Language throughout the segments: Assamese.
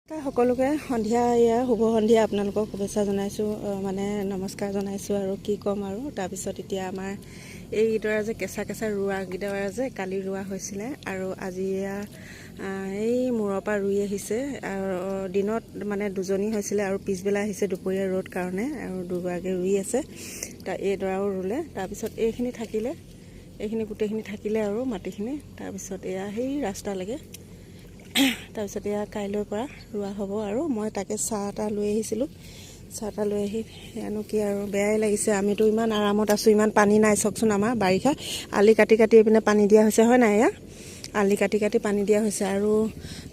সকলোকে সন্ধিয়া শুভ সন্ধিয়া আপোনালোকক শুভেচ্ছা জনাইছোঁ, মানে নমস্কাৰ জনাইছোঁ আৰু কি ক'ম আৰু। তাৰপিছত এতিয়া আমাৰ এইকেইডৰা যে কেঁচা কেঁচা ৰোৱাকেইডৰা যে কালি ৰোৱা হৈছিলে আৰু আজি এই মূৰৰ পৰা ৰুই আহিছে। আৰু দিনত মানে দুজনী হৈছিলে আৰু পিছবেলা আহিছে দুপৰীয়া ৰ'দ কাৰণে, আৰু দুগৰাকী ৰুই আছে। এইডৰাও ৰুলে, তাৰপিছত এইখিনি থাকিলে, এইখিনি গোটেইখিনি থাকিলে আৰু মাটিখিনি। তাৰপিছত সেই ৰাস্তালৈকে, তাৰপিছত কাইলৈৰ পৰা ৰোৱা হ'ব। আৰু মই তাকে চাহ এটা লৈ আহিছিলোঁ, চাহ এটা লৈ আহি এনো কি আৰু বেয়াই লাগিছে। আমিতো ইমান আৰামত আছোঁ, ইমান পানী নাই চাওকচোন। আমাৰ বাৰিষা আলি কাটি কাটি এইপিনে পানী দিয়া হৈছে, হয় নাই? আলি কাটি কাটি পানী দিয়া হৈছে আৰু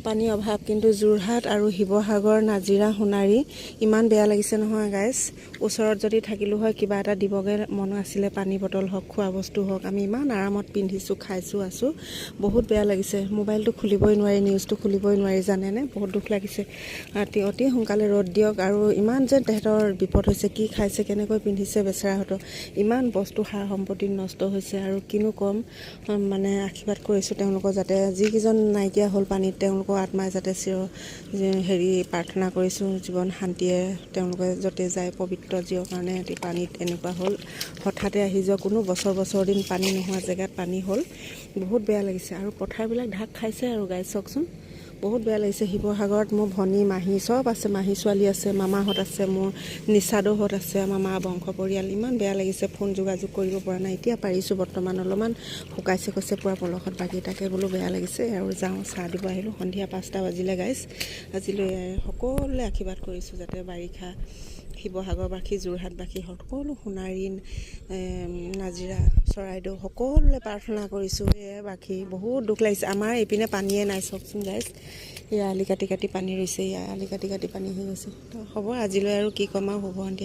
পানীৰ অভাৱ। কিন্তু যোৰহাট আৰু শিৱসাগৰ, নাজিৰা, সোণাৰী ইমান বেয়া লাগিছে নহয় গাইজ। ওচৰত যদি থাকিলোঁ হয়, কিবা এটা দিবগৈ মন আছিলে, পানী বটল হওক, খোৱা বস্তু হওক। আমি ইমান আৰামত পিন্ধিছোঁ, খাইছোঁ, আছোঁ। বহুত বেয়া লাগিছে। মোবাইলটো খুলিবই নোৱাৰি, নিউজটো খুলিবই নোৱাৰি, জানেনে? বহুত দুখ লাগিছে। অতি সোনকালে ৰ'দ দিয়ক। আৰু ইমান যে তেহেঁতৰ বিপদ হৈছে, কি খাইছে, কেনেকৈ পিন্ধিছে বেচেৰাহঁতৰ, ইমান বস্তু সা সম্পত্তি নষ্ট হৈছে। আৰু কিনো ক'ম, মানে আশীৰ্বাদ কৰিছোঁ তেওঁলোকৰ যাতে, যিকেইজন নাইকিয়া হ'ল পানীত, তেওঁলোকৰ আত্মাই যাতে প্ৰাৰ্থনা কৰিছোঁ জীৱন শান্তিয়ে তেওঁলোকে য'তে যায় পবিত্ৰ জীৱৰ কাৰণে। পানীত এনেকুৱা হ'ল, হঠাতে আহি যোৱা, কোনো বছৰ দিন পানী নোহোৱা জেগাত পানী হ'ল। বহুত বেয়া লাগিছে। আৰু পথাৰবিলাক ঢাক খাইছে আৰু গাই চাওকচোন, বহুত বেয়া লাগিছে। শিৱসাগৰত মোৰ ভনী, মাহী চব আছে, মাহী ছোৱালী আছে, মামাহঁত আছে, মোৰ নিচাদহঁত আছে, আমাৰ মা বংশ পৰিয়াল। ইমান বেয়া লাগিছে, ফোন যোগাযোগ কৰিব পৰা নাই। এতিয়া পাৰিছোঁ বৰ্তমান, অলপমান শুকাইছে কৈছে পুৰা পলসত বাকী। তাকে বোলো বেয়া লাগিছে আৰু যাওঁ, চাহ দিব আহিলোঁ। সন্ধিয়া 5টা বাজিলে গাইজ। আজিলৈ সকলোৱে আশীৰ্বাদ কৰিছোঁ যাতে বাৰিষা শিৱসাগৰবাসী, যোৰহাটবাসী, সকলো সোণাৰী, নাজিৰা, চৰাইদেউ, সকলোৱে প্ৰাৰ্থনা কৰিছোঁ। বাকী বহুত দুখ লাগিছে। আমাৰ এইপিনে পানীয়ে নাই চাওকচোন গাইজ। আলি কাটি কাটি পানী ৰৈছে, আলি কাটি কাটি পানী হৈ গৈছে। তো হ'ব আজিলৈ আৰু কি ক'ম আৰু, শুভ সন্ধিয়া।